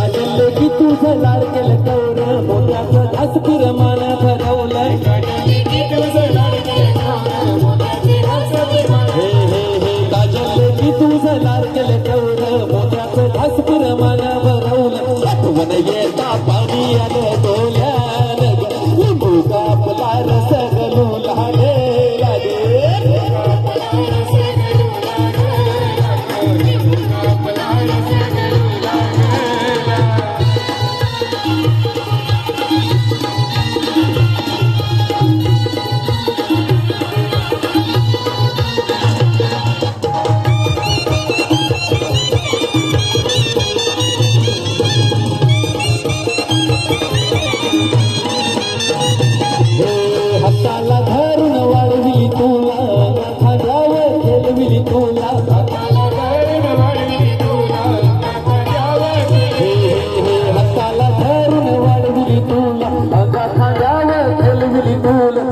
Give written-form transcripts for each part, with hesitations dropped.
लाड केलं कौर मोत्याचं धासपुर मान भरवलंय हे हे हे काजल की तुझं लाड केलं कौर मोत्याचं धासपुर मान भरवलं आठवण येता पाणी आलं डोल्यान लिंबू कापला रस गलू लागे हाताला धरून वाढविली तुला खांद्यावर खेळविली तुला हाताला धरून वाढविली तुला खांद्यावर खेळविली तुला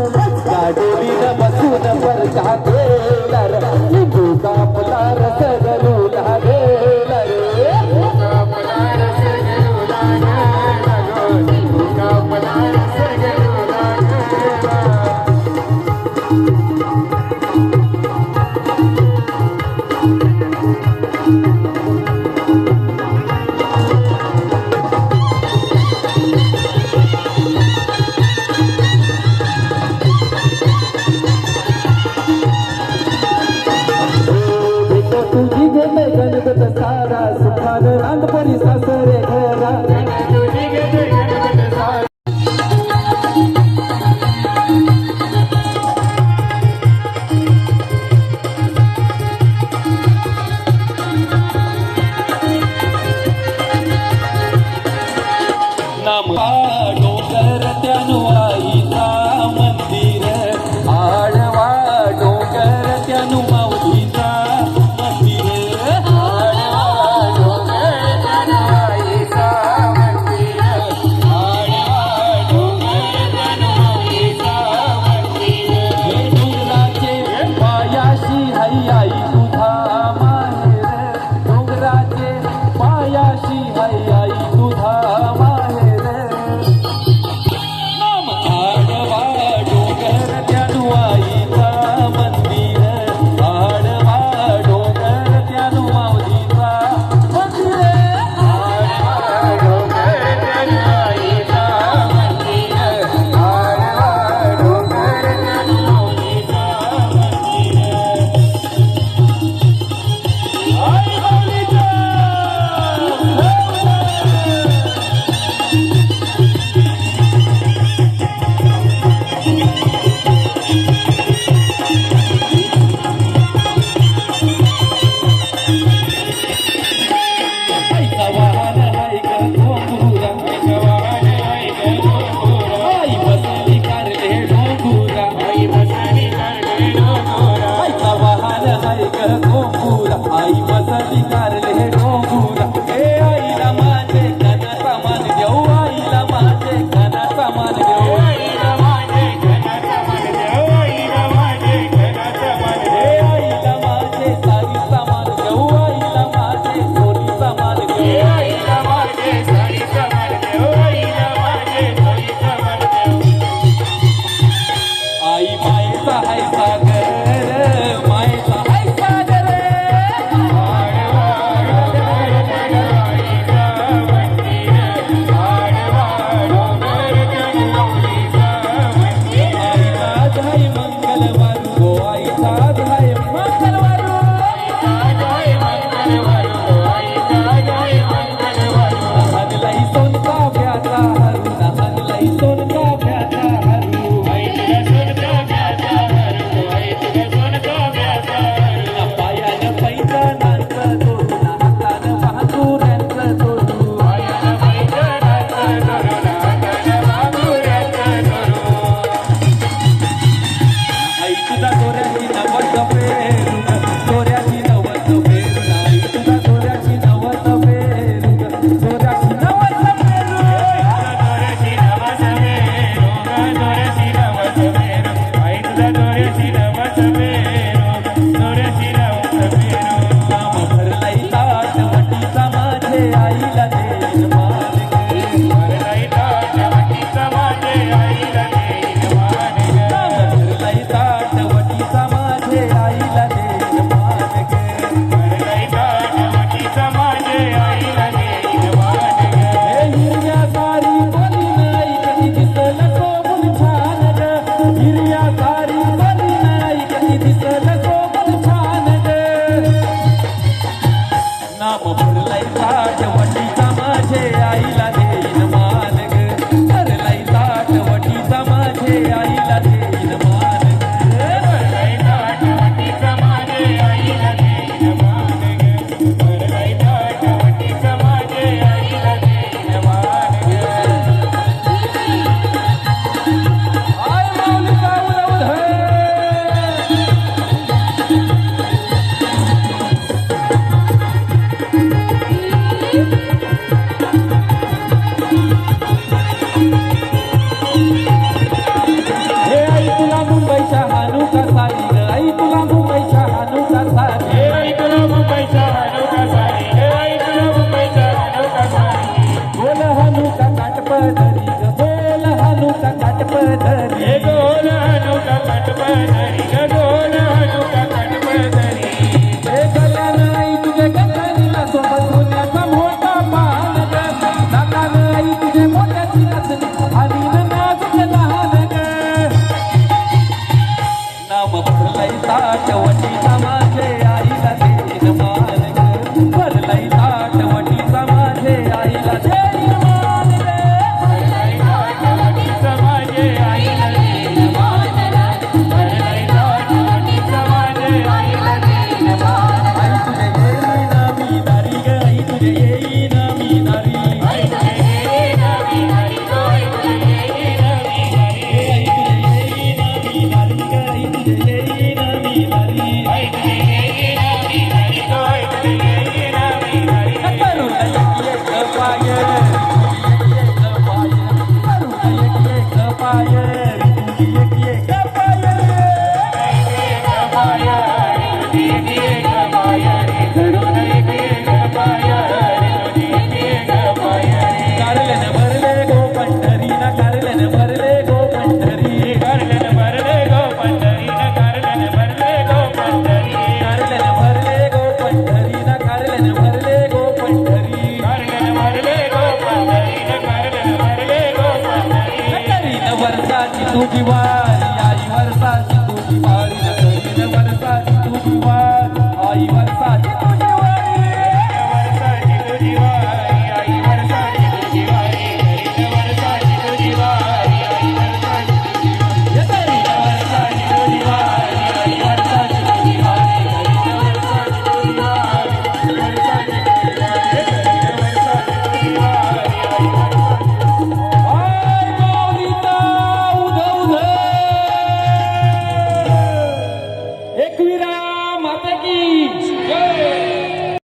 गाडीनं बसून परचा गेला लिंबू कापला रस गलू लागेला तुझी घेते गणगत सारा सुखान रांगपरी सासरे घरा नाम डोंगर त्यानु आईचा मंदिर आडवा डोंगर त्यानु माऊलीचा आई तुझा माहेर डोंगराचे पायाशी आई तुझा माहेर नाम आडवा डोंगर त्यानु आईचा मंदिर आडवा डोंगर त्यानु माऊलीचा मंदिर आडवा डोंगर त्यानु आईचा मंदिर आडवा डोंगर त्यानु माऊलीचा आई बसली कारले डोंगुरा हे आईला माझे कनाचा मान देऊ आईला माझे कनाचा मान देऊ आईला माझे कनाचा मान देऊ आईला माझे कनाचा मान देऊ आईला माझे साडीचा मान देऊ आईला माझे सोनीचा मान देऊ आईला माझे साडीचा मान देऊ आईला माझे सोनीचा मान देऊ आई मायेचा हाय सागर मायेचा हाय सागर सोन का प्याचा हरू तुझा दोऱ्याची नवस पेरू दोऱ्याची नवस पेरू आई तुझा दोऱ्याची नवस पेरू दोऱ्याची नवस पेरू दोऱ्याची नवस पेरू दोऱ्याची नवस पेरू आई तुझा दोऱ्याची नवस पेरू दोऱ्याची नवस पेरू नाम भरलाई ताट वटीचा माझे आईला देईन मान भरलाई ताट वटीचा माझे आईला देईन मान नाम भरलाई ताट वटीचा माझे आईला देईन मान भरलाई ताट वटीचा माझे आईला देईन मान हे हिरव्या सारी बोली नाही कधी दिसल सोबून छान ग हिरव्या सारी बोली नाही कधी दिसल सोबून छान ग नाम भरलाई ताट वटीचा माझे आईला देईन मान ग भरलाई ताट वटीचा माझे आईला देईन मान ग भरलाई ताट वटीचा माझे आईला देईन मान भरलाई ताट वटीचा माझे आईला देईन मान आय माऊली सावरवध हे आई तुला मुंबईच्या हानुका सारी ग आई तुला मुंबईच्या हानुका सारी हे आई तुला मुंबईचा हानुका सारी हे आई तुला मुंबईचा हानुका सारी बोल हानुका काटपदरी ग बोल हानुका काटपदरी हे गोल हानुका काटपदरी ग गोल हानुका काटपदरी हे गल्यान आई तुझे गल्यानीला सोबत सोन्याचा मोठा मान ग नाकान आई तुझे मोठ्याची नसली आणि नाजूक लहान ग नाम भरलाई ताट वटीचा माझे